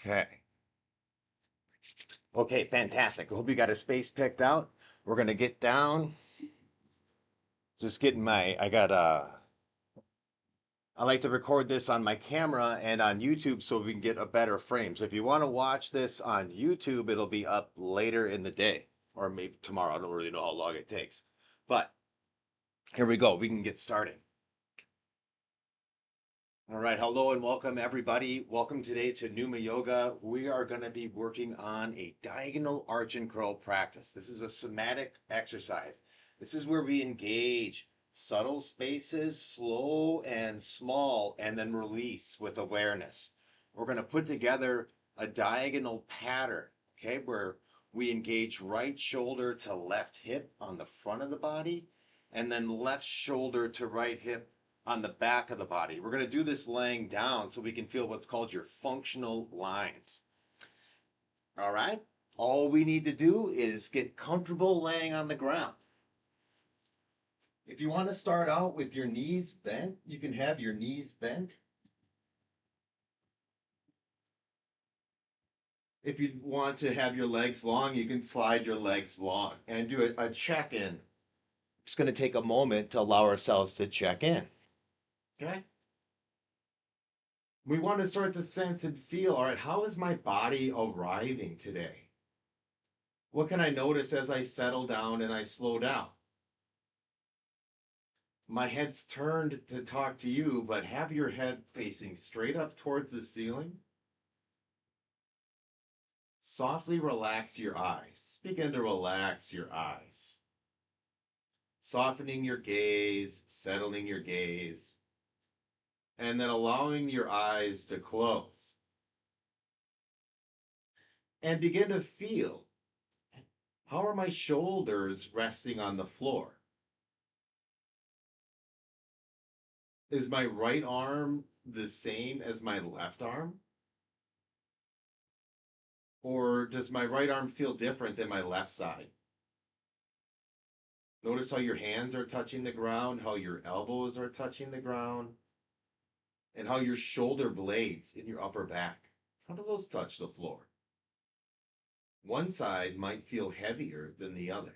Okay. Okay, fantastic. I hope you got a space picked out. We're gonna get down. Just getting I like to record this on my camera and on YouTube so we can get a better frame. So if you want to watch this on YouTube, it'll be up later in the day or maybe tomorrow. I don't really know how long it takes. But here we go. We can get started. All right, hello and welcome everybody. Welcome today to Pneuma Yoga. We are going to be working on a diagonal arch and curl practice. This is a somatic exercise. This is where we engage subtle spaces, slow and small, and then release with awareness. We're going to put together a diagonal pattern, okay, where we engage right shoulder to left hip on the front of the body, and then left shoulder to right hip on the back of the body. We're going to do this laying down so we can feel what's called your functional lines. All right? All we need to do is get comfortable laying on the ground. If you want to start out with your knees bent, you can have your knees bent. If you want to have your legs long, you can slide your legs long and do a check-in. Just going to take a moment to allow ourselves to check in. Okay? We want to start to sense and feel, all right, how is my body arriving today? What can I notice as I settle down and I slow down? My head's turned to talk to you, but have your head facing straight up towards the ceiling. Softly relax your eyes. Begin to relax your eyes. Softening your gaze, settling your gaze, and then allowing your eyes to close. And begin to feel, how are my shoulders resting on the floor? Is my right arm the same as my left arm? Or does my right arm feel different than my left side? Notice how your hands are touching the ground, how your elbows are touching the ground, and how your shoulder blades in your upper back, how do those touch the floor? One side might feel heavier than the other.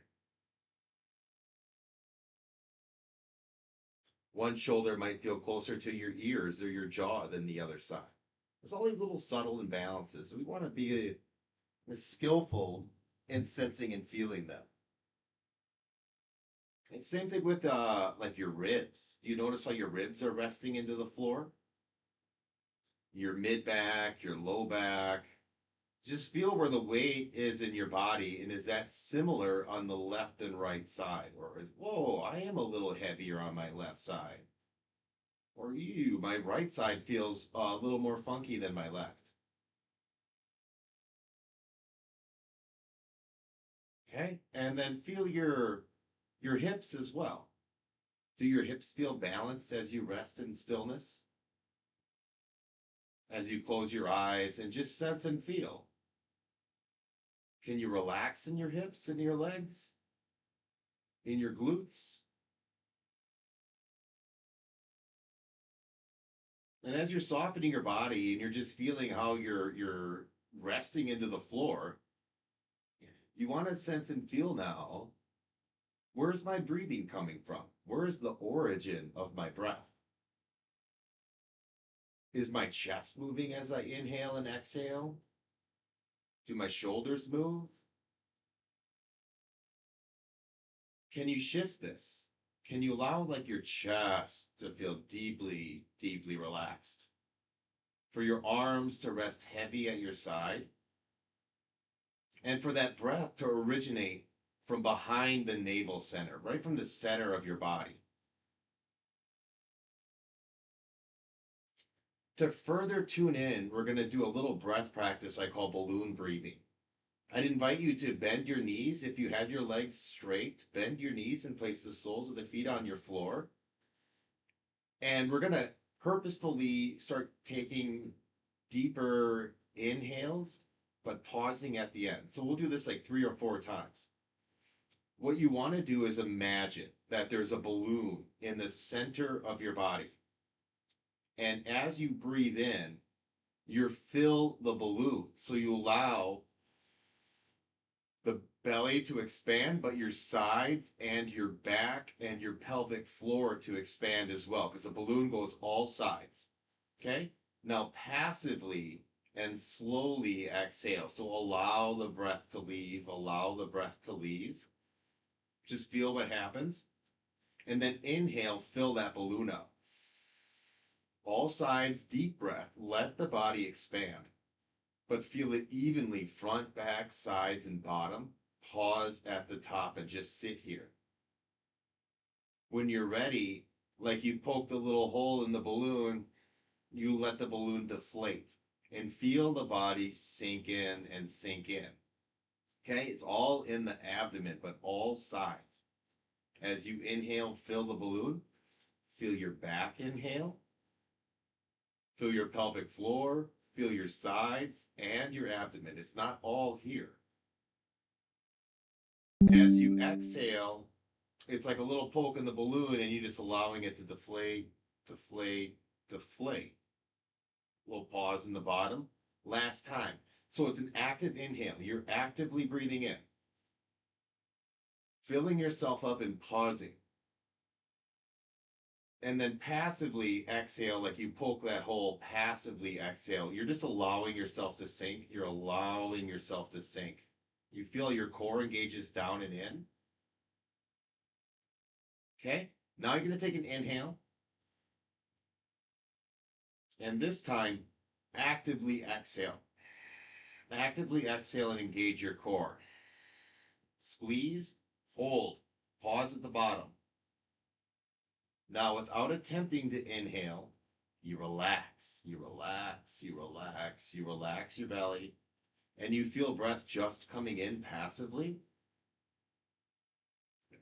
One shoulder might feel closer to your ears or your jaw than the other side. There's all these little subtle imbalances. We want to be skillful in sensing and feeling them. And same thing with like your ribs. Do you notice how your ribs are resting into the floor? Your mid back, your low back. Just feel where the weight is in your body, and is that similar on the left and right side? Or is, whoa, I am a little heavier on my left side. Or ew, my right side feels a little more funky than my left. Okay, and then feel your hips as well. Do your hips feel balanced as you rest in stillness? As you close your eyes and just sense and feel. Can you relax in your hips and your legs? In your glutes? And as you're softening your body and you're just feeling how you're resting into the floor, you want to sense and feel now, where's my breathing coming from? Where is the origin of my breath? Is my chest moving as I inhale and exhale? Do my shoulders move? Can you shift this? Can you allow like your chest to feel deeply, deeply relaxed? For your arms to rest heavy at your side? And for that breath to originate from behind the navel center, right from the center of your body. To further tune in, we're going to do a little breath practice I call balloon breathing. I'd invite you to bend your knees. If you had your legs straight, bend your knees and place the soles of the feet on your floor. And we're going to purposefully start taking deeper inhales, but pausing at the end. So we'll do this like 3 or 4 times. What you want to do is imagine that there's a balloon in the center of your body. And as you breathe in, You fill the balloon. So you allow the belly to expand, but your sides and your back and your pelvic floor to expand as well, because the balloon goes all sides. Okay? Now, passively and slowly exhale. So allow the breath to leave, allow the breath to leave. Just feel what happens. And then inhale, fill that balloon up. All sides, deep breath, let the body expand, but feel it evenly front, back, sides, and bottom. Pause at the top and just sit here. When you're ready, like you poked a little hole in the balloon, you let the balloon deflate and feel the body sink in and sink in. Okay, it's all in the abdomen, but all sides. As you inhale, fill the balloon, feel your back inhale, feel your pelvic floor, feel your sides and your abdomen. It's not all here. As you exhale, it's like a little poke in the balloon and you're just allowing it to deflate, deflate, deflate. A little pause in the bottom. Last time. So it's an active inhale. You're actively breathing in, filling yourself up and pausing. And then passively exhale, like you poke that hole, passively exhale. You're just allowing yourself to sink. You're allowing yourself to sink. You feel your core engages down and in. Okay, now you're going to take an inhale. And this time, actively exhale. Actively exhale and engage your core. Squeeze, hold, pause at the bottom. Now, without attempting to inhale, you relax, you relax, you relax, you relax your belly, and you feel breath just coming in passively.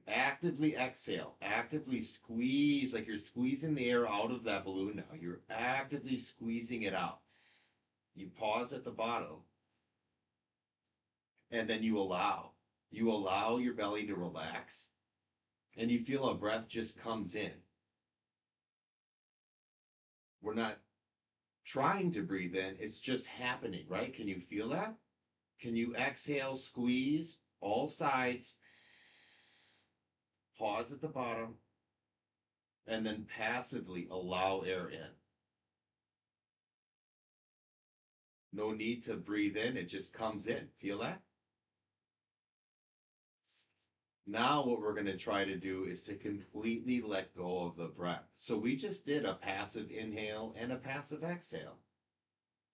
Actively exhale, actively squeeze, like you're squeezing the air out of that balloon now. You're actively squeezing it out. You pause at the bottom, and then you allow. You allow your belly to relax, and you feel a breath just comes in. We're not trying to breathe in, it's just happening, right? Can you feel that? Can you exhale, squeeze all sides, pause at the bottom, and then passively allow air in? No need to breathe in, it just comes in. Feel that? Now what we're going to try to do is to completely let go of the breath. So we just did a passive inhale and a passive exhale.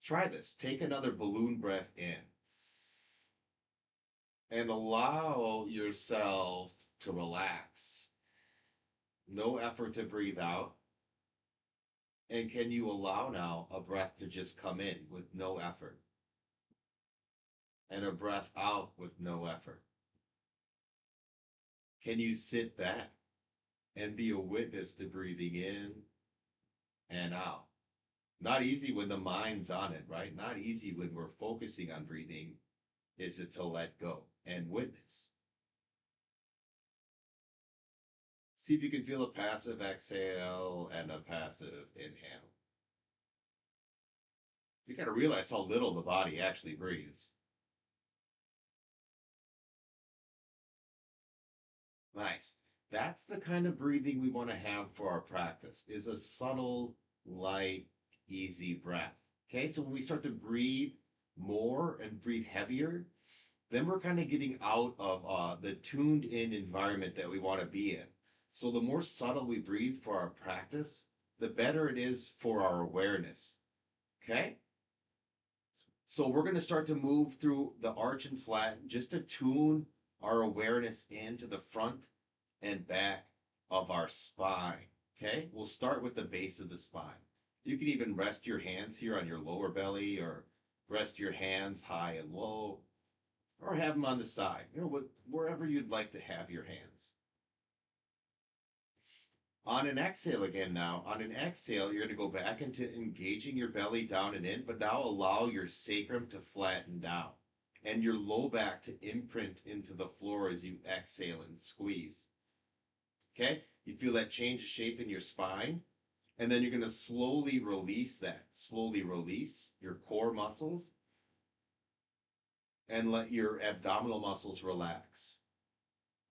Try this. Take another balloon breath in and allow yourself to relax. No effort to breathe out. And can you allow now a breath to just come in with no effort and a breath out with no effort? Can you sit back and be a witness to breathing in and out? Not easy when the mind's on it, right? Not easy when we're focusing on breathing, is it to let go and witness. See if you can feel a passive exhale and a passive inhale. You got to realize how little the body actually breathes. Nice. That's the kind of breathing we want to have for our practice, is a subtle, light, easy breath. Okay, so when we start to breathe more and breathe heavier, then we're kind of getting out of the tuned in environment that we want to be in. So the more subtle we breathe for our practice, the better it is for our awareness. Okay? So we're going to start to move through the arch and flat just to tune our awareness into the front and back of our spine. Okay? We'll start with the base of the spine. You can even rest your hands here on your lower belly or rest your hands high and low or have them on the side, wherever you'd like to have your hands. On an exhale again now, on an exhale, you're going to go back into engaging your belly down and in, but now allow your sacrum to flatten down and your low back to imprint into the floor as you exhale and squeeze. Okay? You feel that change of shape in your spine? And then you're going to slowly release that. Slowly release your core muscles and let your abdominal muscles relax.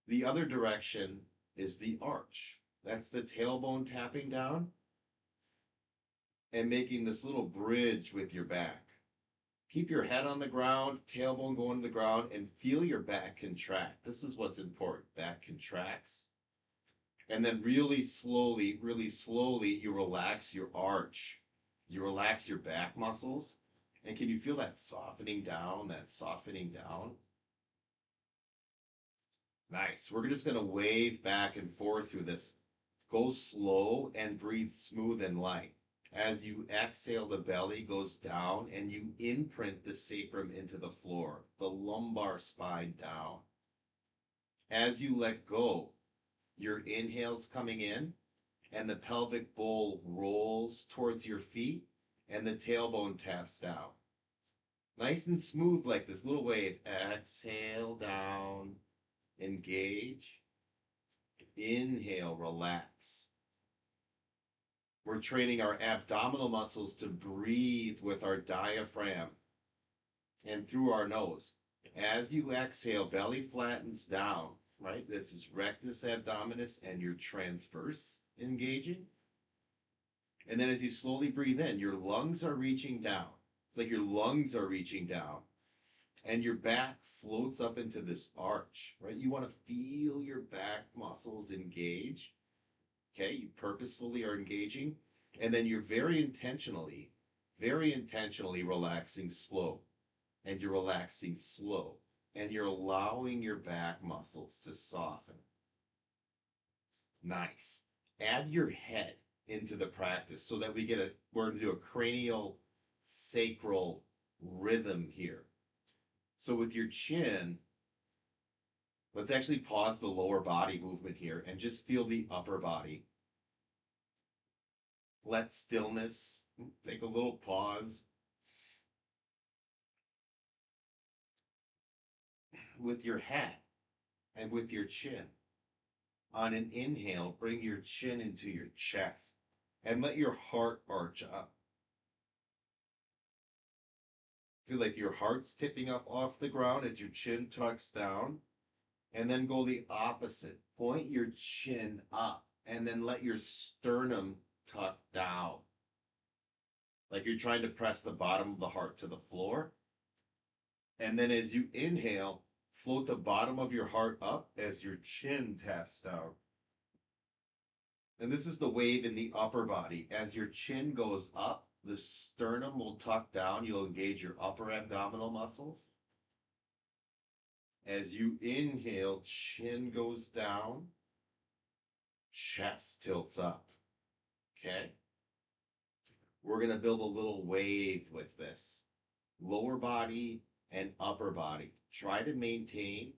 The other direction is the arch. That's the tailbone tapping down and making this little bridge with your back. Keep your head on the ground, tailbone going to the ground, and feel your back contract. This is what's important. Back contracts. And then really slowly, you relax your arch. You relax your back muscles. And can you feel that softening down, Nice. We're just going to wave back and forth through this. Go slow and breathe smooth and light. As you exhale, the belly goes down and you imprint the sacrum into the floor, the lumbar spine down. As you let go, your inhale's coming in and the pelvic bowl rolls towards your feet and the tailbone taps down. Nice and smooth like this little wave. Exhale down, engage. Inhale, relax. We're training our abdominal muscles to breathe with our diaphragm and through our nose. As you exhale, belly flattens down, right? This is rectus abdominis and your transverse engaging. And then as you slowly breathe in, your lungs are reaching down. It's like your lungs are reaching down and your back floats up into this arch, right? You want to feel your back muscles engage. Okay, you purposefully are engaging, and then you're very intentionally relaxing slow, and you're relaxing slow, and you're allowing your back muscles to soften. Nice. Add your head into the practice so that we're going to do a cranial sacral rhythm here. So with your chin, let's actually pause the lower body movement here and just feel the upper body. Let stillness, take a little pause. With your head and with your chin. On an inhale, bring your chin into your chest and let your heart arch up. Feel like your heart's tipping up off the ground as your chin tucks down. And then go the opposite. Point your chin up and then let your sternum tuck down. Like you're trying to press the bottom of the heart to the floor. And then as you inhale, float the bottom of your heart up as your chin taps down. And this is the wave in the upper body. As your chin goes up, the sternum will tuck down. You'll engage your upper abdominal muscles. As you inhale, chin goes down, chest tilts up. Okay? We're going to build a little wave with this. Lower body and upper body. Try to maintain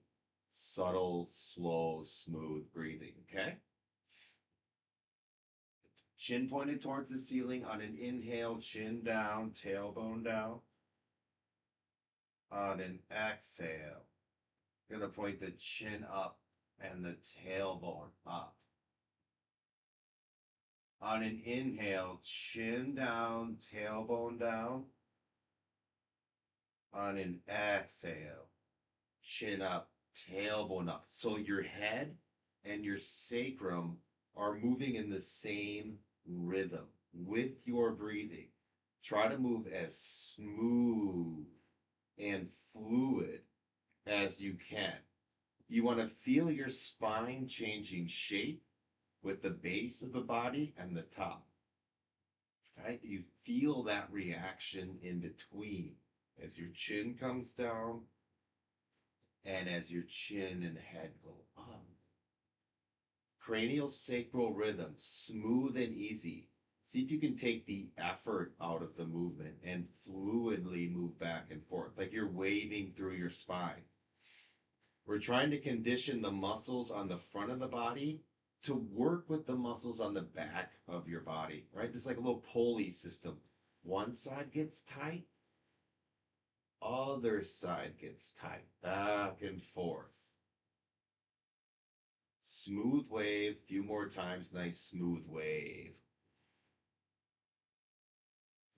subtle, slow, smooth breathing. Okay? Chin pointed towards the ceiling on an inhale, chin down, tailbone down. On an exhale, you're going to point the chin up and the tailbone up. On an inhale, chin down, tailbone down. On an exhale, chin up, tailbone up. So your head and your sacrum are moving in the same rhythm with your breathing. Try to move as smooth and fluid as you can. You want to feel your spine changing shape with the base of the body and the top. Right? You feel that reaction in between as your chin comes down and as your chin and head go up. Cranial sacral rhythm, smooth and easy. See if you can take the effort out of the movement and fluidly move back and forth, like you're waving through your spine. We're trying to condition the muscles on the front of the body to work with the muscles on the back of your body, right? It's like a little pulley system. One side gets tight, other side gets tight, back and forth. Smooth wave, few more times, nice smooth wave.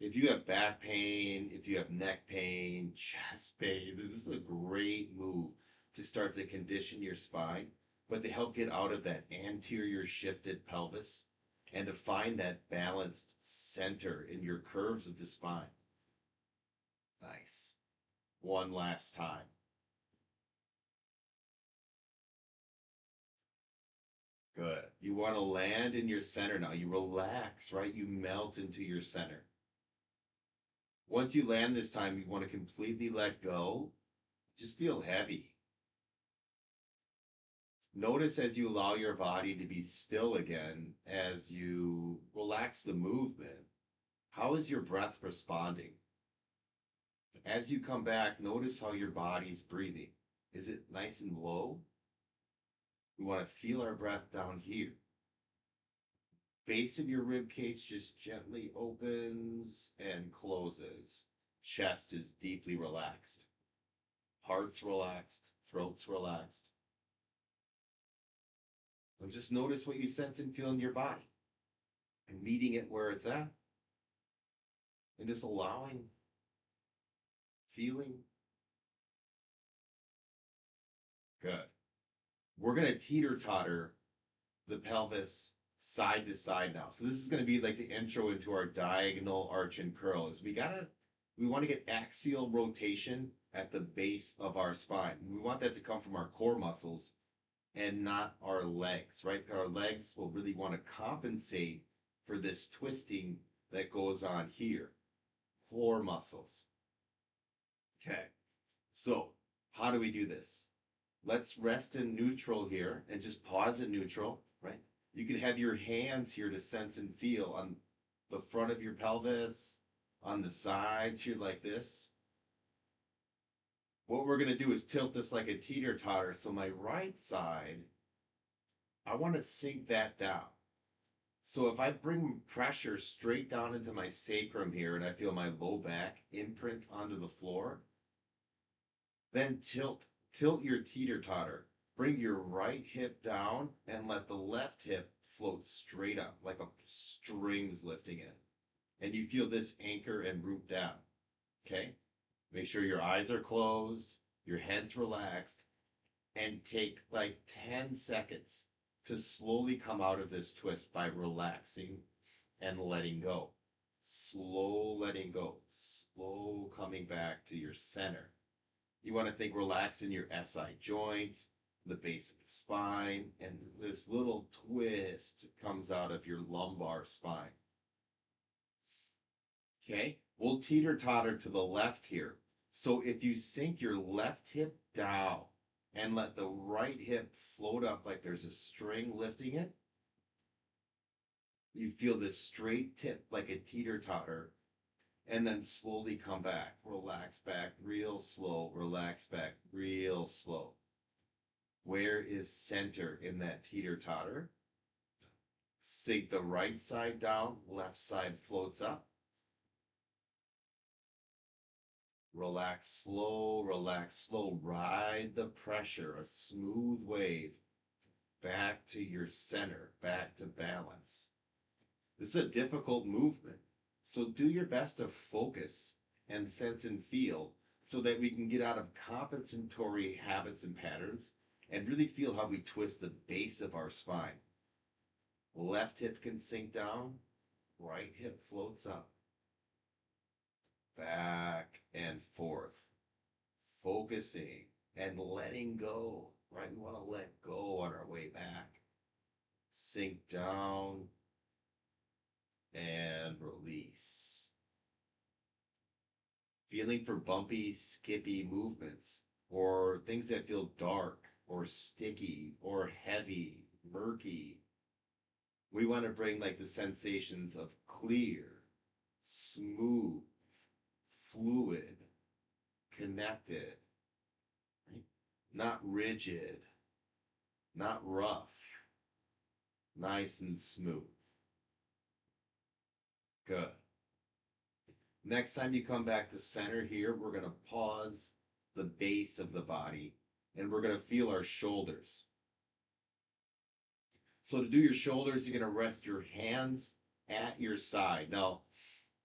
If you have back pain, if you have neck pain, chest pain, this is a great move to start to condition your spine, but to help get out of that anterior shifted pelvis and to find that balanced center in your curves of the spine. Nice. One last time. Good. You want to land in your center now. You relax, right? You melt into your center. Once you land this time, you want to completely let go. Just feel heavy. Notice as you allow your body to be still again, as you relax the movement, how is your breath responding? As you come back, notice how your body's breathing. Is it nice and low? We want to feel our breath down here. Base of your rib cage just gently opens and closes. Chest is deeply relaxed. Heart's relaxed. Throat's relaxed. And just notice what you sense and feel in your body. And meeting it where it's at. And just allowing, feeling. Good. We're going to teeter-totter the pelvis side to side now. So this is going to be like the intro into our diagonal arch and curl. Is we want to get axial rotation at the base of our spine. We want that to come from our core muscles and not our legs, right? Our legs will really want to compensate for this twisting that goes on here. Core muscles. Okay. So, how do we do this? Let's rest in neutral here and just pause in neutral, right? You can have your hands here to sense and feel on the front of your pelvis, on the sides here like this. What we're going to do is tilt this like a teeter-totter. So my right side, I want to sink that down. So if I bring pressure straight down into my sacrum here and I feel my low back imprint onto the floor, then tilt your teeter-totter. Bring your right hip down and let the left hip float straight up like a string's lifting it. And you feel this anchor and root down. Okay? Make sure your eyes are closed, your head's relaxed, and take like 10 seconds to slowly come out of this twist by relaxing and letting go. Slow letting go. Slow coming back to your center. You want to think relax in your SI joint, the base of the spine, and this little twist comes out of your lumbar spine. Okay, we'll teeter-totter to the left here. So if you sink your left hip down and let the right hip float up like there's a string lifting it, you feel this straight tip like a teeter-totter, and then slowly come back. Relax back real slow, relax back real slow. Where is center in that teeter-totter? Sink the right side down, left side floats up. Relax slow, ride the pressure, a smooth wave, back to your center, back to balance. This is a difficult movement, so do your best to focus and sense and feel so that we can get out of compensatory habits and patterns and really feel how we twist the base of our spine. Left hip can sink down, right hip floats up. Back and forth, focusing and letting go, right? We want to let go on our way back. Sink down and release. Feeling for bumpy, skippy movements or things that feel dark or sticky or heavy, murky. We want to bring like the sensations of clear, smooth, fluid, connected, right? Not rigid, not rough, nice and smooth. Good. Next time you come back to center here, we're going to pause the base of the body and we're going to feel our shoulders. So to do your shoulders, you're going to rest your hands at your side. Now,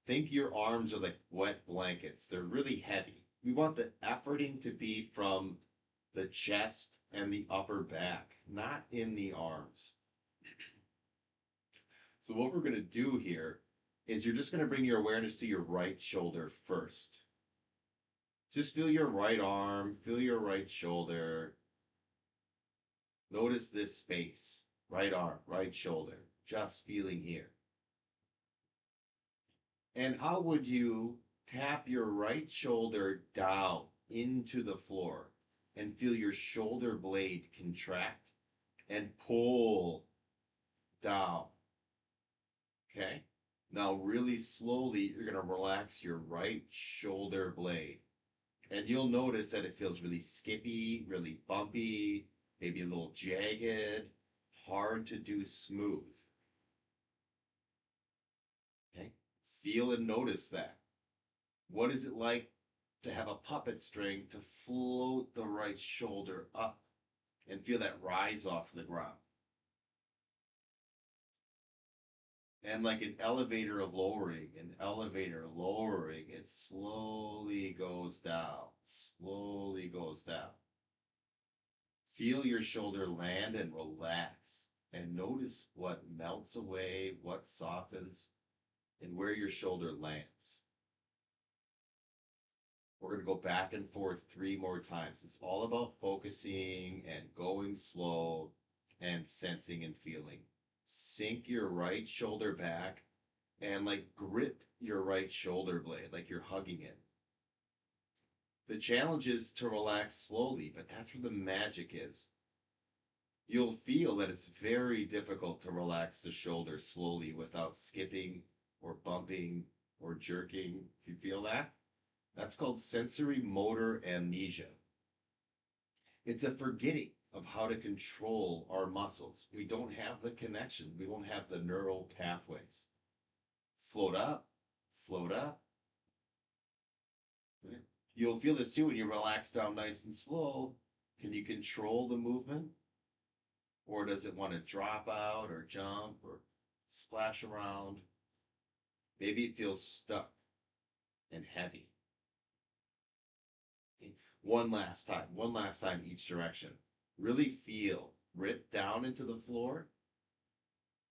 Think your arms are like wet blankets. They're really heavy. We want the efforting to be from the chest and the upper back, not in the arms. So what we're going to do here is you're just going to bring your awareness to your right shoulder first. Just feel your right arm, feel your right shoulder. Notice this space, right arm, right shoulder, just feeling here. And how would you tap your right shoulder down into the floor and feel your shoulder blade contract and pull down? Okay. Now, really slowly, you're going to relax your right shoulder blade. And you'll notice that it feels really skippy, really bumpy, maybe a little jagged, hard to do smooth. Okay. Feel and notice that. What is it like to have a puppet string to float the right shoulder up and feel that rise off the ground? And like an elevator lowering, it slowly goes down, slowly goes down. Feel your shoulder land and relax, and notice what melts away, what softens, and where your shoulder lands. We're going to go back and forth 3 more times. It's all about focusing and going slow and sensing and feeling. Sink your right shoulder back and like grip your right shoulder blade like you're hugging it. The challenge is to relax slowly, but that's where the magic is. You'll feel that it's very difficult to relax the shoulder slowly without skipping or bumping or jerking. Do you feel that? That's called sensory motor amnesia. It's a forgetting of how to control our muscles. We don't have the connection, we don't have the neural pathways. Float up, float up. You'll feel this too when you relax down nice and slow. Can you control the movement? Or does it want to drop out or jump or splash around? Maybe it feels stuck and heavy. Okay. One last time each direction. Really feel, rip down into the floor.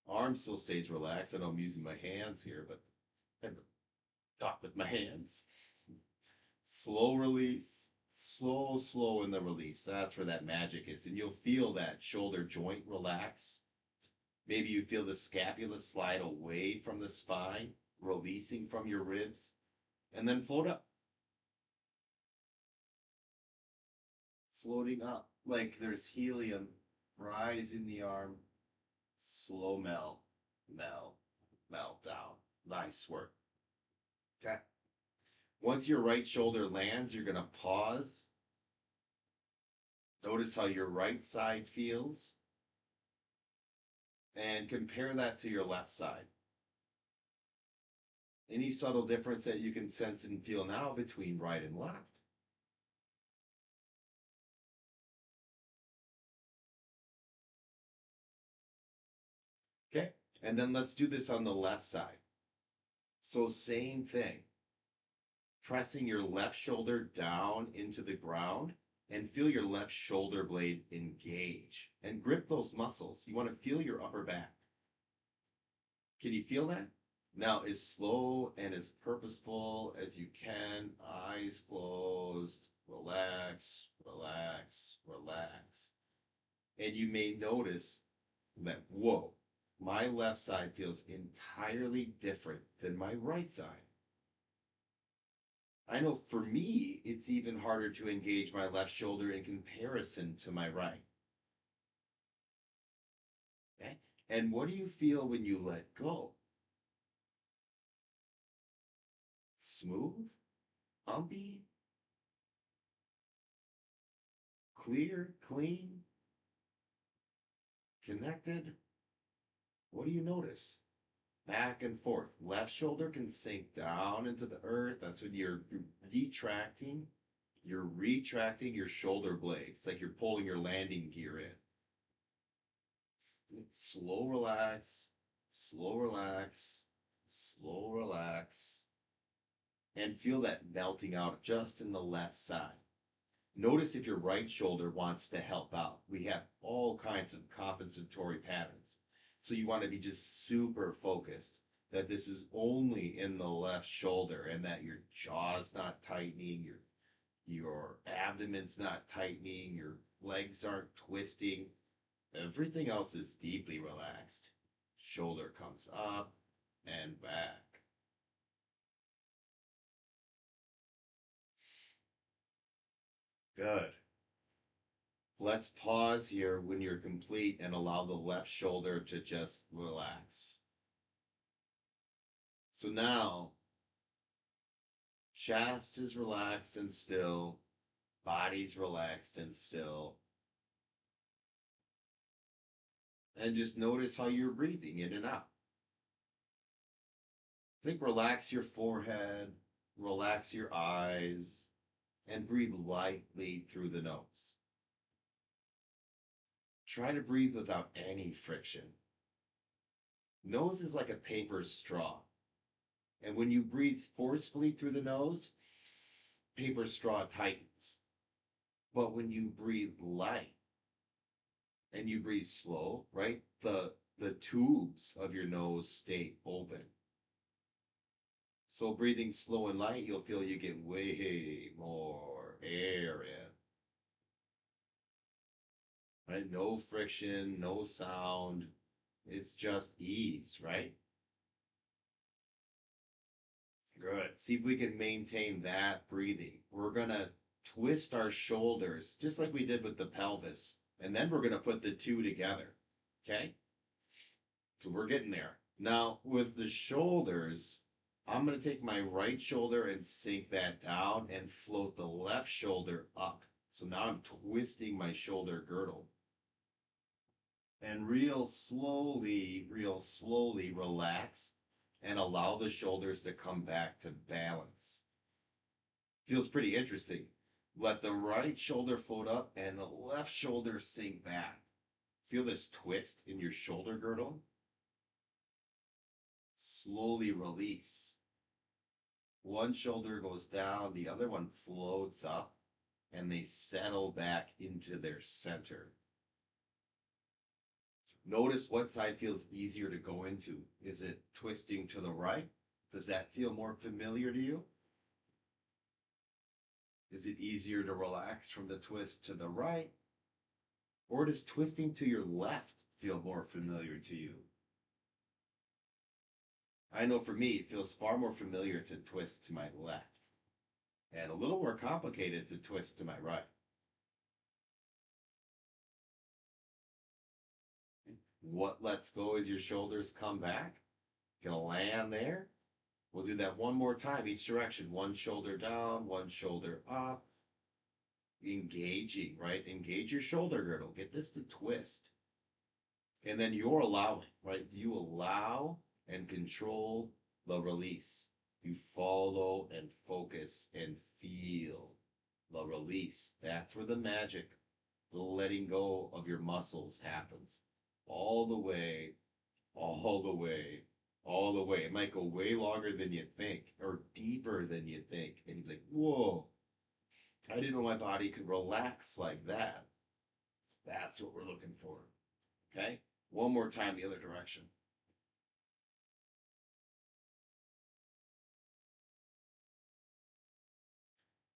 Arm still stays relaxed. I know I'm using my hands here, but I talk with my hands. Slow release, slow in the release. That's where that magic is. And you'll feel that shoulder joint relax. Maybe you feel the scapula slide away from the spine, releasing from your ribs, and then float up. Floating up like there's helium, rise in the arm, slow melt down. Nice work. Okay. Once your right shoulder lands, you're going to pause. Notice how your right side feels and compare that to your left side. Any subtle difference that you can sense and feel now between right and left? Okay, and then let's do this on the left side. So same thing, pressing your left shoulder down into the ground and feel your left shoulder blade engage and grip those muscles. You want to feel your upper back. Can you feel that? Now, as slow and as purposeful as you can, eyes closed, relax, relax, relax. And you may notice that, whoa, my left side feels entirely different than my right side. I know for me, it's even harder to engage my left shoulder in comparison to my right. Okay? And what do you feel when you let go? Smooth? Bumpy? Clear? Clean? Connected? What do you notice? Back and forth. Left shoulder can sink down into the earth. That's when you're retracting. You're retracting your shoulder blade. It's like you're pulling your landing gear in. Slow relax, slow relax, slow relax. and feel that melting out just in the left side. Notice if your right shoulder wants to help out. We have all kinds of compensatory patterns. So you want to be just super focused that this is only in the left shoulder and that your jaw's not tightening, your abdomen's not tightening, your legs aren't twisting. Everything else is deeply relaxed. Shoulder comes up and back. Good. Let's pause here when you're complete and allow the left shoulder to just relax. So now, chest is relaxed and still, body's relaxed and still. And just notice how you're breathing in and out. Think relax your forehead, relax your eyes, and breathe lightly through the nose. Try to breathe without any friction. Nose is like a paper straw. And when you breathe forcefully through the nose, paper straw tightens. But when you breathe light and you breathe slow, right? The tubes of your nose stay open. So breathing slow and light, you'll feel you get way more air in. Right? No friction, no sound. It's just ease, right? Good. See if we can maintain that breathing. We're going to twist our shoulders just like we did with the pelvis. And then we're going to put the two together. Okay? So we're getting there. Now, with the shoulders, I'm going to take my right shoulder and sink that down and float the left shoulder up. So now I'm twisting my shoulder girdle. And real slowly relax and allow the shoulders to come back to balance. Feels pretty interesting. Let the right shoulder float up and the left shoulder sink back. Feel this twist in your shoulder girdle. Slowly release. One shoulder goes down, the other one floats up, and they settle back into their center. Notice what side feels easier to go into. Is it twisting to the right? Does that feel more familiar to you? Is it easier to relax from the twist to the right? Or does twisting to your left feel more familiar to you? I know for me, it feels far more familiar to twist to my left and a little more complicated to twist to my right. What lets go as your shoulders come back? Gonna land there. We'll do that one more time, each direction. One shoulder down, one shoulder up. Engaging, right? Engage your shoulder girdle. Get this to twist. And then you're allowing, right? You allow and control the release. You follow and focus and feel the release. That's where the magic, the letting go of your muscles happens. All the way, all the way, all the way. It might go way longer than you think or deeper than you think. And you're like, whoa, I didn't know my body could relax like that. That's what we're looking for. Okay? One more time, the other direction.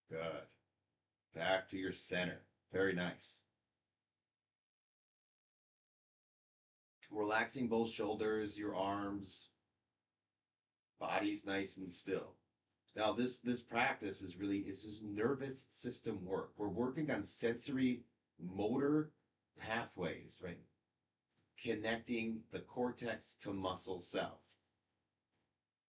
Good. Back to your center. Very nice. Relaxing both shoulders, your arms, body's nice and still. Now, this practice is really, it's this nervous system work. We're working on sensory motor pathways, right? Connecting the cortex to muscle cells.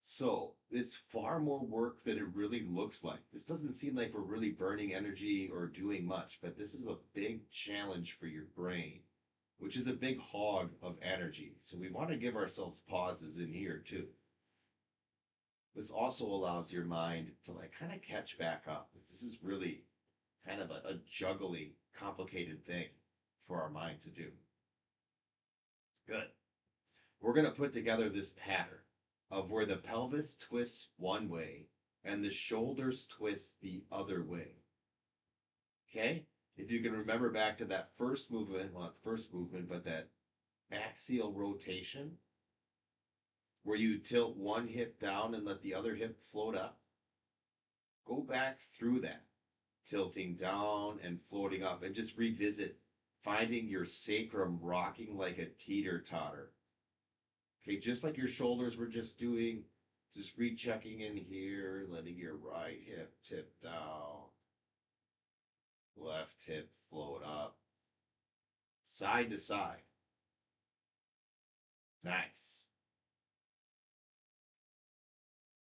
So it's far more work than it really looks like. This doesn't seem like we're really burning energy or doing much, but this is a big challenge for your brain, which is a big hog of energy. So we want to give ourselves pauses in here too. This also allows your mind to like kind of catch back up. This is really kind of a juggling, complicated thing for our mind to do. Good. We're going to put together this pattern of where the pelvis twists one way and the shoulders twist the other way. Okay? If you can remember back to that first movement, well, not the first movement, but that axial rotation, where you tilt one hip down and let the other hip float up, go back through that, tilting down and floating up, and just revisit finding your sacrum rocking like a teeter totter. Okay, just like your shoulders were just doing, just rechecking in here, letting your right hip tip down, left hip float up, side to side. Nice.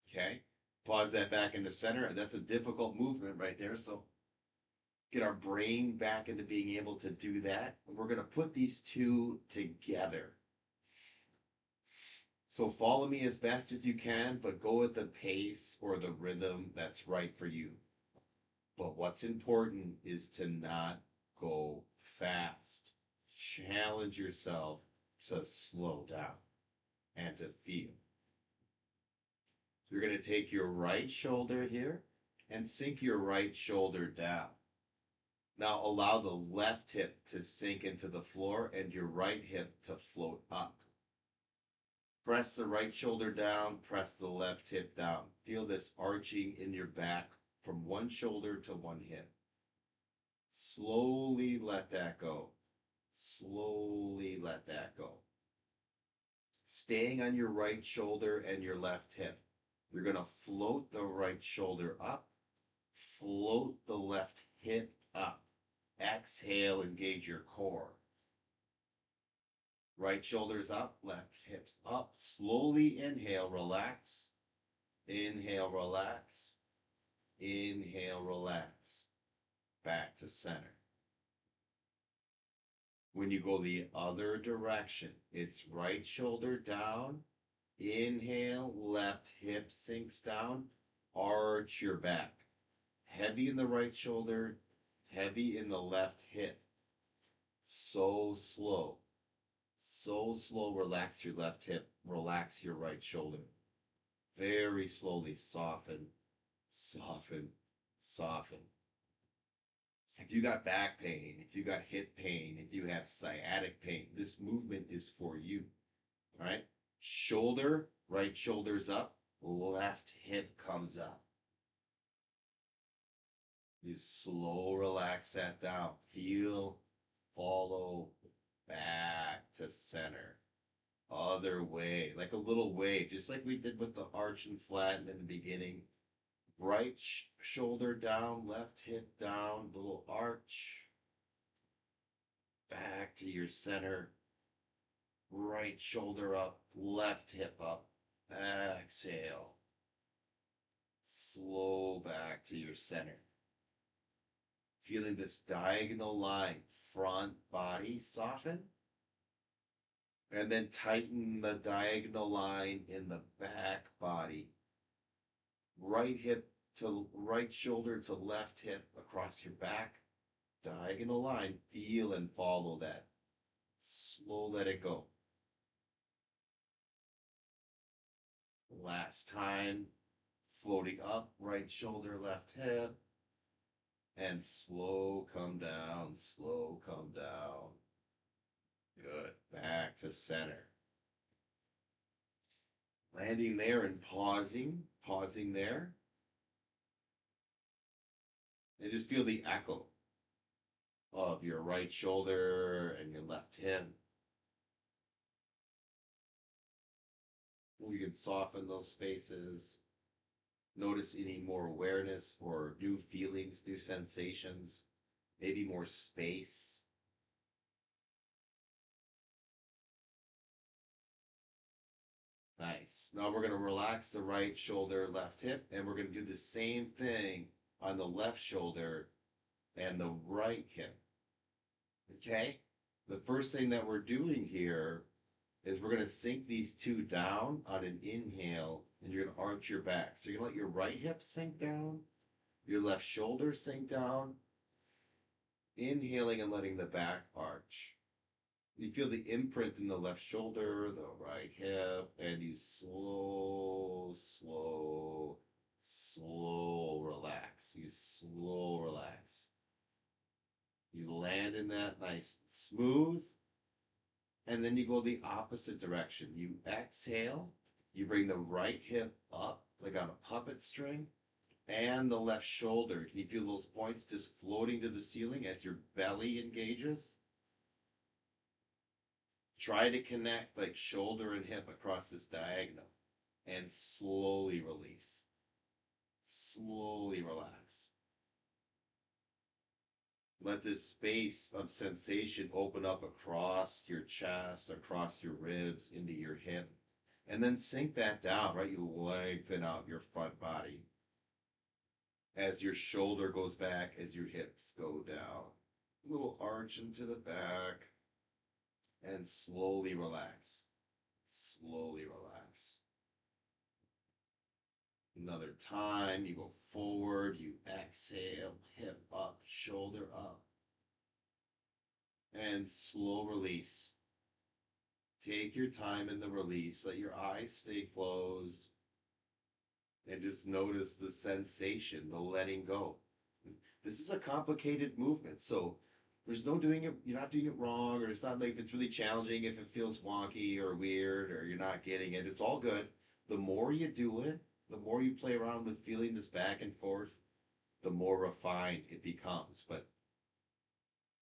Okay, pause that back into center. That's a difficult movement right there. So get our brain back into being able to do that. We're going to put these two together. So follow me as best as you can, but go at the pace or the rhythm that's right for you. But what's important is to not go fast. Challenge yourself to slow down and to feel. You're going to take your right shoulder here and sink your right shoulder down. Now allow the left hip to sink into the floor and your right hip to float up. Press the right shoulder down, press the left hip down. Feel this arching in your back from one shoulder to one hip. Slowly let that go. Slowly let that go. Staying on your right shoulder and your left hip. You're going to float the right shoulder up, float the left hip up. Exhale, engage your core. Right shoulders up, left hips up. Slowly inhale, relax. Inhale, relax. Inhale, relax. Back to center. When you go the other direction, it's right shoulder down. Inhale, left hip sinks down. Arch your back. Heavy in the right shoulder, heavy in the left hip. So slow. So slow, relax your left hip, relax your right shoulder. Very slowly soften, soften, soften. If you got back pain, if you got hip pain, if you have sciatic pain, this movement is for you. All right? Shoulder, right shoulder's up, left hip comes up. You slow relax that down. Feel, follow, back to center. Other way, like a little wave, just like we did with the arch and flatten in the beginning. Right shoulder down, left hip down, little arch. Back to your center. Right shoulder up, left hip up. Exhale. Slow back to your center. Feeling this diagonal line, front body soften. And then tighten the diagonal line in the back body. Right hip to right shoulder to left hip across your back. Diagonal line. Feel and follow that. Slow, let it go. Last time. Floating up, right shoulder, left hip. And slow, come down, slow, come down. Good. Back to center. Landing there and pausing there. And just feel the echo of your right shoulder and your left hip. You can soften those spaces. Notice any more awareness or new feelings, new sensations, maybe more space. Nice. Now we're going to relax the right shoulder, left hip, and we're going to do the same thing on the left shoulder and the right hip. Okay? The first thing that we're doing here is we're going to sink these two down on an inhale, and you're going to arch your back. So you're going to let your right hip sink down, your left shoulder sink down, inhaling and letting the back arch. You feel the imprint in the left shoulder, the right hip, and you slow Slow relax. You slow relax. You land in that nice and smooth, and then you go the opposite direction. You exhale, you bring the right hip up like on a puppet string, and the left shoulder. Can you feel those points just floating to the ceiling as your belly engages? Try to connect like shoulder and hip across this diagonal and slowly release. Slowly relax. Let this space of sensation open up across your chest, across your ribs, into your hip. And then sink that down, right? You lengthen out your front body as your shoulder goes back, as your hips go down. A little arch into the back. And slowly relax. Slowly relax. Another time, you go forward, you exhale, hip up, shoulder up. And slow release. Take your time in the release. Let your eyes stay closed. And just notice the sensation, the letting go. This is a complicated movement, so there's no doing it, you're not doing it wrong, or it's not like it's really challenging if it feels wonky or weird or you're not getting it. It's all good. The more you do it, the more you play around with feeling this back and forth, the more refined it becomes. But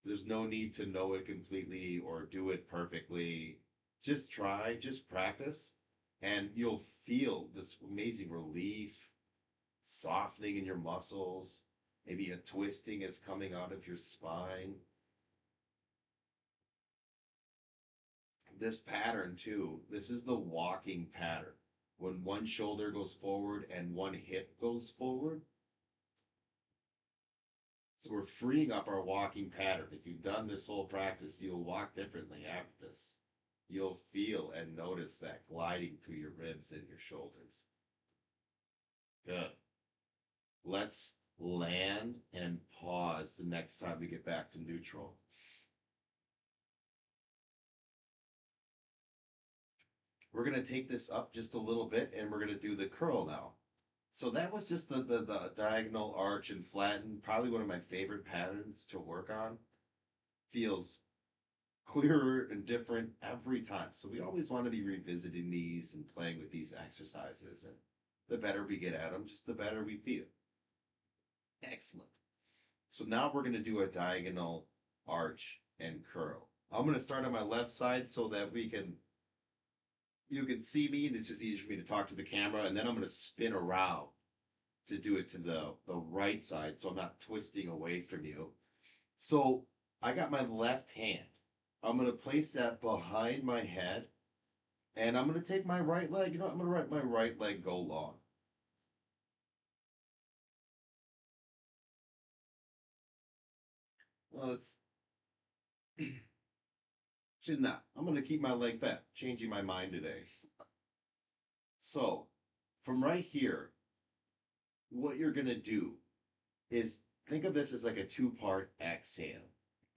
there's no need to know it completely or do it perfectly. Just try, just practice, and you'll feel this amazing relief, softening in your muscles. Maybe a twisting is coming out of your spine. This pattern, too, this is the walking pattern. When one shoulder goes forward and one hip goes forward. So we're freeing up our walking pattern. If you've done this whole practice, you'll walk differently after this. You'll feel and notice that gliding through your ribs and your shoulders. Good. Let's land and pause the next time we get back to neutral. We're going to take this up just a little bit and we're going to do the curl now. So that was just the diagonal arch and flatten, probably one of my favorite patterns to work on. Feels clearer and different every time. So we always want to be revisiting these and playing with these exercises. And the better we get at them, just the better we feel. Excellent. So now we're going to do a diagonal arch and curl. I'm going to start on my left side so that you can see me and it's just easier for me to talk to the camera. And then I'm going to spin around to do it to the right side so I'm not twisting away from you. So I got my left hand. I'm going to place that behind my head and I'm going to take my right leg. I'm going to let my right leg go long. Well, it's should not. I'm going to keep my leg back. Changing my mind today. So from right here, what you're going to do is think of this as like a two-part exhale.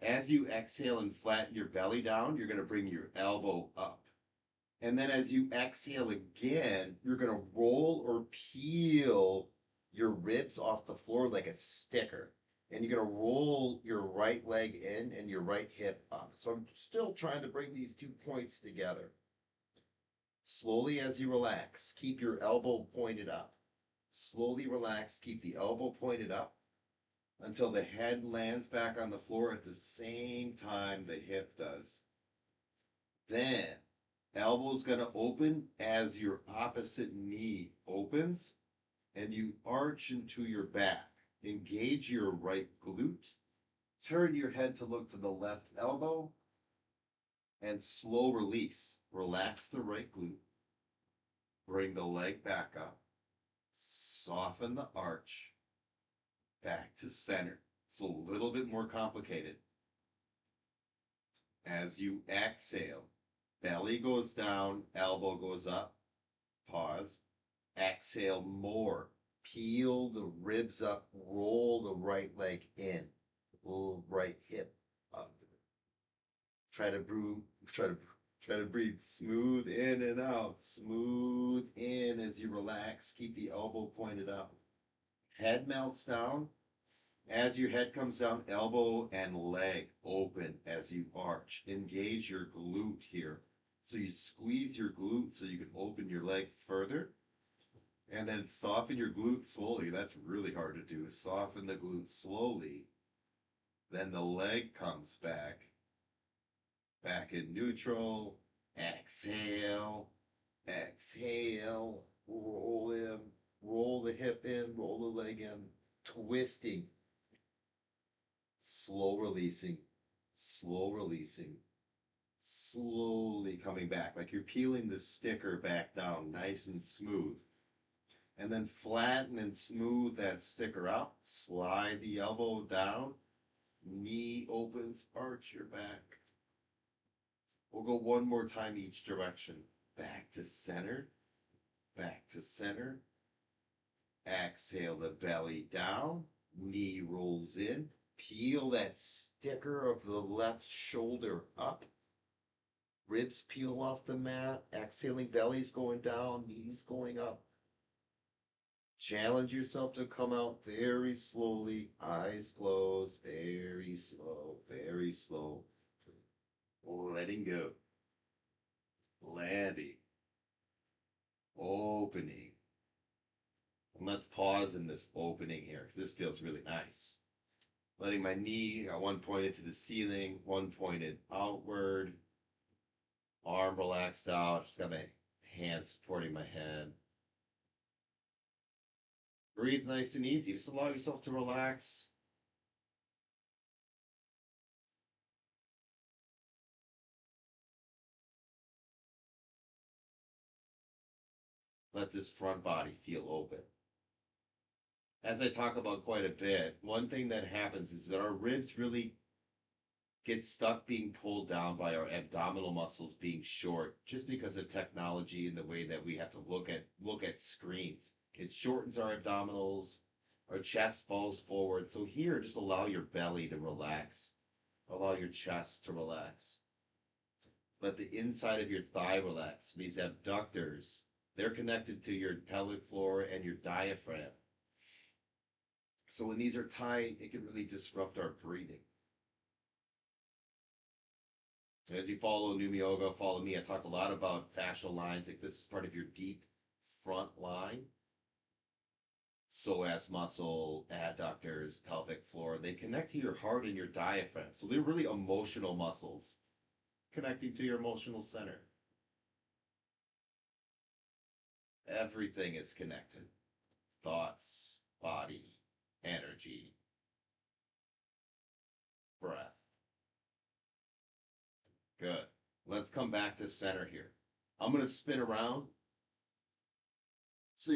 As you exhale and flatten your belly down, you're going to bring your elbow up. And then as you exhale again, you're going to roll or peel your ribs off the floor like a sticker. And you're going to roll your right leg in and your right hip up. So I'm still trying to bring these 2 points together. Slowly as you relax, keep your elbow pointed up. Slowly relax, keep the elbow pointed up until the head lands back on the floor at the same time the hip does. Then, elbow's going to open as your opposite knee opens and you arch into your back. Engage your right glute. Turn your head to look to the left elbow and slow release. Relax the right glute. Bring the leg back up. Soften the arch. Back to center. It's a little bit more complicated. As you exhale, belly goes down, elbow goes up. Pause. Exhale more. Peel the ribs up. Roll the right leg in. Right hip up. Try to Try to breathe smooth in and out. Smooth in as you relax. Keep the elbow pointed up. Head melts down. As your head comes down, elbow and leg open as you arch. Engage your glute here. So you squeeze your glute so you can open your leg further. And then soften your glute slowly. That's really hard to do. Soften the glute slowly. Then the leg comes back. Back in neutral. Exhale. Exhale. Roll in. Roll the hip in. Roll the leg in. Twisting. Slow releasing. Slow releasing. Slowly coming back. Like you're peeling the sticker back down nice and smooth. And then flatten and smooth that sticker out. Slide the elbow down. Knee opens. Arch your back. We'll go one more time each direction. Back to center. Back to center. Exhale the belly down. Knee rolls in. Peel that sticker of the left shoulder up. Ribs peel off the mat. Exhaling, belly's going down, knees going up. Challenge yourself to come out very slowly. Eyes closed. Very slow. Very slow. Letting go. Landing. Opening. And let's pause in this opening here because this feels really nice. Letting my knee, one pointed to the ceiling, one pointed outward. Arm relaxed out. Just got my hands supporting my head. Breathe nice and easy. Just allow yourself to relax. Let this front body feel open. As I talk about quite a bit, one thing that happens is that our ribs really get stuck being pulled down by our abdominal muscles being short just because of technology and the way that we have to look at screens. It shortens our abdominals, our chest falls forward. So here, just allow your belly to relax. Allow your chest to relax. Let the inside of your thigh relax. These abductors, they're connected to your pelvic floor and your diaphragm. So when these are tight, it can really disrupt our breathing. As you follow Pneuma Yoga, follow me. I talk a lot about fascial lines. Like this is part of your deep front line. Psoas muscle, adductors, pelvic floor. They connect to your heart and your diaphragm. So they're really emotional muscles connecting to your emotional center. Everything is connected. Thoughts, body, energy, breath. Good. Let's come back to center here. I'm going to spin around so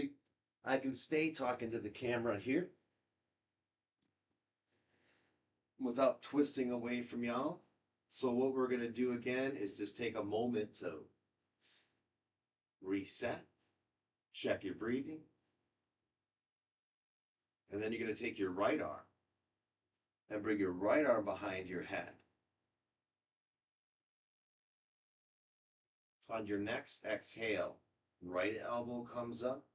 I can stay talking to the camera here without twisting away from y'all. So what we're going to do again is just take a moment to reset, check your breathing, and then you're going to take your right arm and bring your right arm behind your head. On your next exhale, right elbow comes up,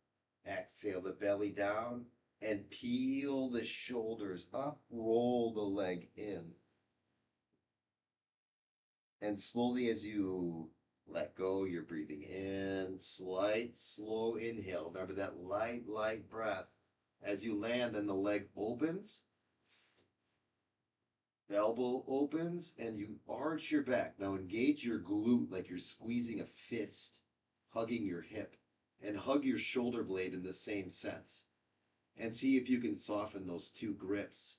exhale the belly down, and peel the shoulders up, roll the leg in. And slowly as you let go, you're breathing in, slight, slow inhale. Remember that light breath. As you land, then the leg opens, the elbow opens, and you arch your back. Now engage your glute like you're squeezing a fist, hugging your hip, and hug your shoulder blade in the same sense. And see if you can soften those two grips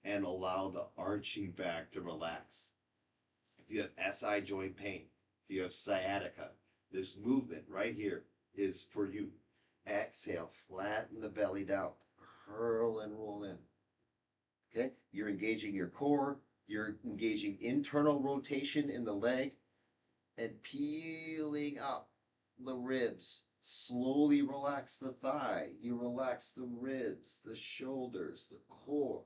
and allow the arching back to relax. If you have SI joint pain, if you have sciatica, this movement right here is for you. Exhale, flatten the belly down, curl and roll in. Okay, you're engaging your core, you're engaging internal rotation in the leg, and peeling up the ribs. Slowly relax the thigh. You relax the ribs, the shoulders, the core.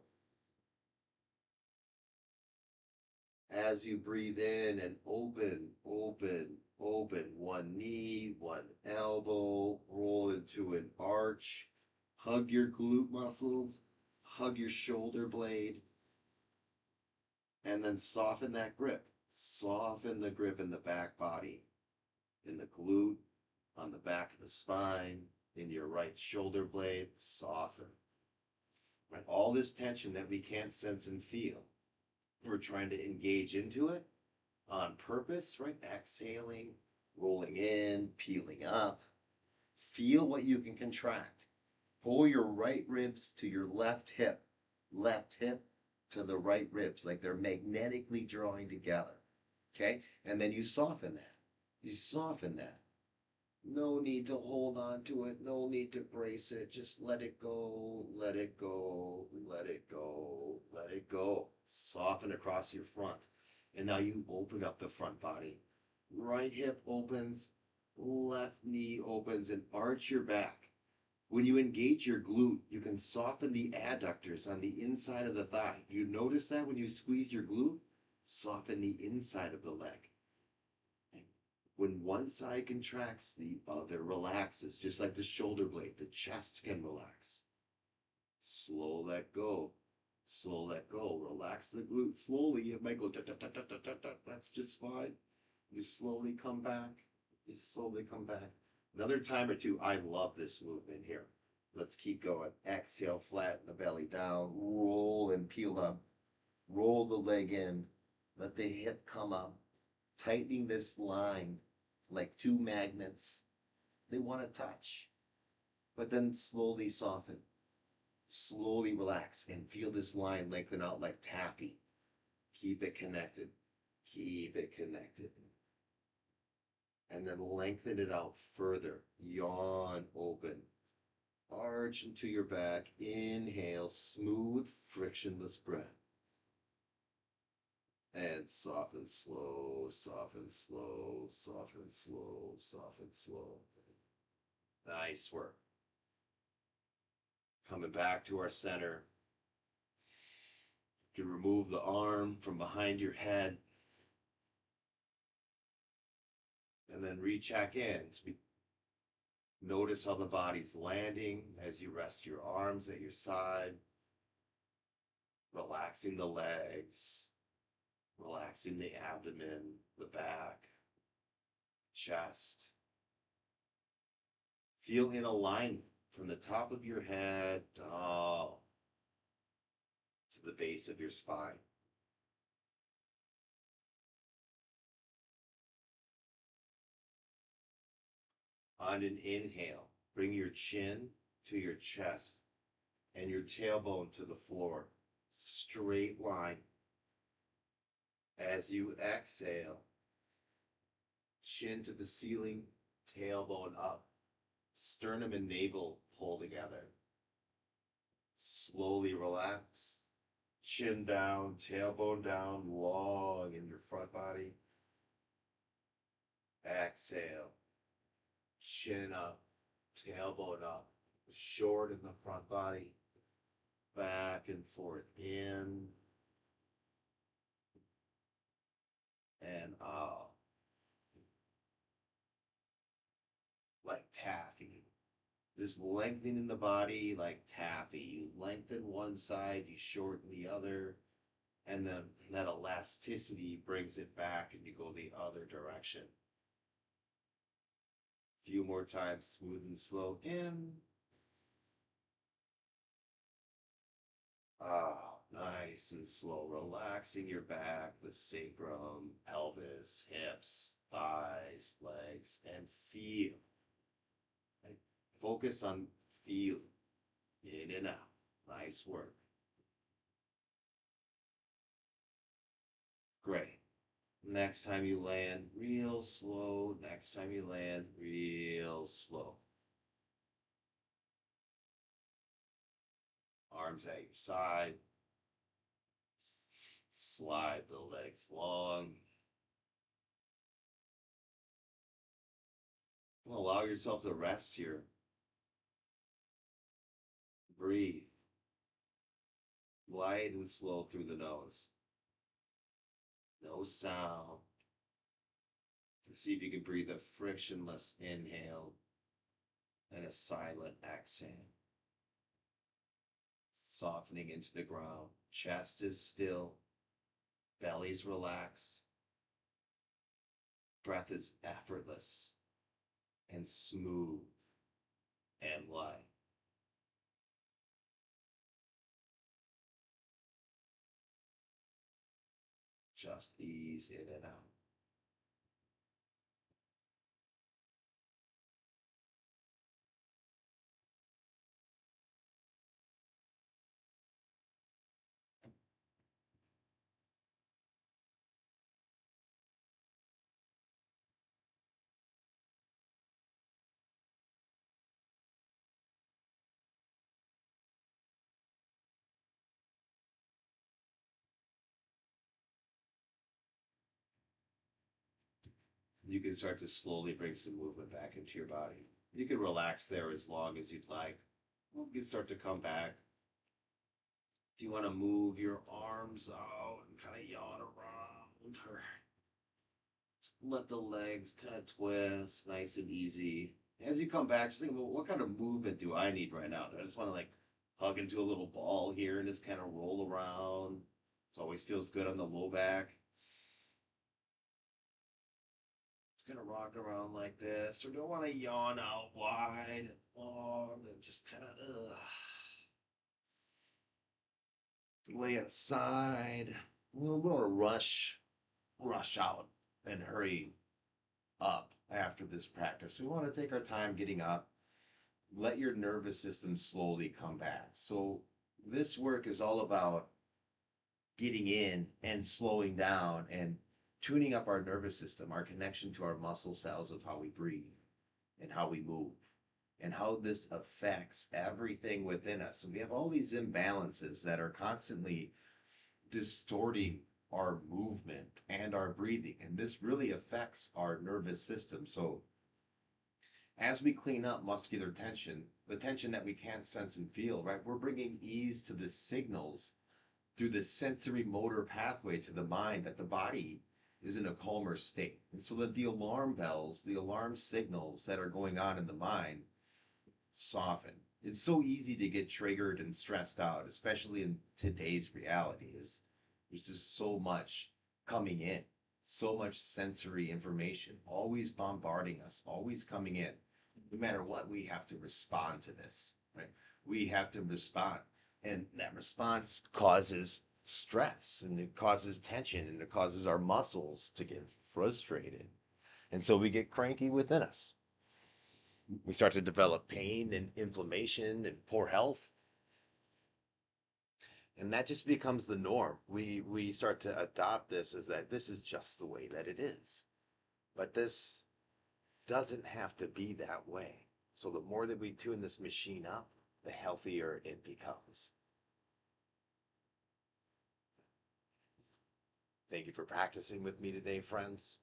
As you breathe in and open, open, open. One knee, one elbow, roll into an arch. Hug your glute muscles, hug your shoulder blade, and then soften that grip. Soften the grip in the back body, in the glute, on the back of the spine, in your right shoulder blade. Soften. Right? All this tension that we can't sense and feel, we're trying to engage into it on purpose, right? Exhaling, rolling in, peeling up. Feel what you can contract. Pull your right ribs to your left hip to the right ribs, like they're magnetically drawing together. Okay? And then you soften that. You soften that. No need to hold on to it. No need to brace it. Just let it go, let it go, let it go, let it go. Soften across your front. And now you open up the front body. Right hip opens, left knee opens, and arch your back. When you engage your glute, you can soften the adductors on the inside of the thigh. You notice that when you squeeze your glute? Soften the inside of the leg. When one side contracts, the other relaxes, just like the shoulder blade. The chest can relax. Slow let go. Slow let go. Relax the glute slowly. It might go da, da, da, da, da, da, da. That's just fine. You slowly come back. You slowly come back. Another time or two. I love this movement here. Let's keep going. Exhale, flatten the belly down. Roll and peel up. Roll the leg in. Let the hip come up. Tightening this line like two magnets. They want to touch. But then slowly soften. Slowly relax and feel this line lengthen out like taffy. Keep it connected. Keep it connected. And then lengthen it out further. Yawn open. Arch into your back. Inhale. Smooth, frictionless breath. And soften slow, soften slow, soften slow, soften slow. Nice work. Coming back to our center. You can remove the arm from behind your head. And then recheck in. Notice how the body's landing as you rest your arms at your side. Relaxing the legs. Relaxing the abdomen, the back, chest. Feel in alignment from the top of your head down to the base of your spine. On an inhale, bring your chin to your chest and your tailbone to the floor. Straight line. As you exhale, chin to the ceiling, tailbone up. Sternum and navel pull together. Slowly relax. Chin down, tailbone down, long in your front body. Exhale. Chin up, tailbone up. Short in the front body. Back and forth in and out. Like taffy. Just lengthening the body like taffy. You lengthen one side, you shorten the other, and then that elasticity brings it back and you go the other direction. A few more times, smooth and slow in. Nice and slow, relaxing your back, the sacrum, pelvis, hips, thighs, legs, and feel. Right? Focus on feeling in and out. Nice work. Great. Next time you land, real slow. Next time you land, real slow. Arms at your side. Slide the legs long. Allow yourself to rest here. Breathe. Light and slow through the nose. No sound. See if you can breathe a frictionless inhale and a silent exhale. Softening into the ground. Chest is still. Belly's relaxed. Breath is effortless and smooth and light. Just ease in and out. You can start to slowly bring some movement back into your body. You can relax there as long as you'd like. You can start to come back. If you want to move your arms out and kind of yawn around, or let the legs kind of twist nice and easy. As you come back, just think about what kind of movement do I need right now? Do I just want to like hug into a little ball here and just kind of roll around? It always feels good on the low back. Just kind of rock around like this, or do I want to yawn out wide and long and just kind of lay it aside? We don't want to rush out and hurry up after this practice. We want to take our time getting up. Let your nervous system slowly come back. So this work is all about getting in and slowing down and tuning up our nervous system, our connection to our muscle cells of how we breathe and how we move and how this affects everything within us. So we have all these imbalances that are constantly distorting our movement and our breathing. And this really affects our nervous system. So as we clean up muscular tension, the tension that we can't sense and feel, right? We're bringing ease to the signals through the sensory motor pathway to the mind that the body is in a calmer state. And so that the alarm bells, the alarm signals that are going on in the mind soften. It's so easy to get triggered and stressed out, especially in today's reality. Is there's just so much coming in, so much sensory information, always bombarding us, always coming in. No matter what, we have to respond to this, right? We have to respond. And that response causes stress and it causes tension and it causes our muscles to get frustrated. And so we get cranky within us. We start to develop pain and inflammation and poor health. And that just becomes the norm. We start to adopt this as that this is just the way that it is. But this doesn't have to be that way. So the more that we tune this machine up, the healthier it becomes. Thank you for practicing with me today, friends.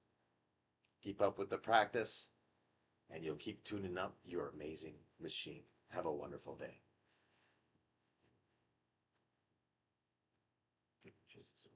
Keep up with the practice, and you'll keep tuning up your amazing machine. Have a wonderful day. Jesus.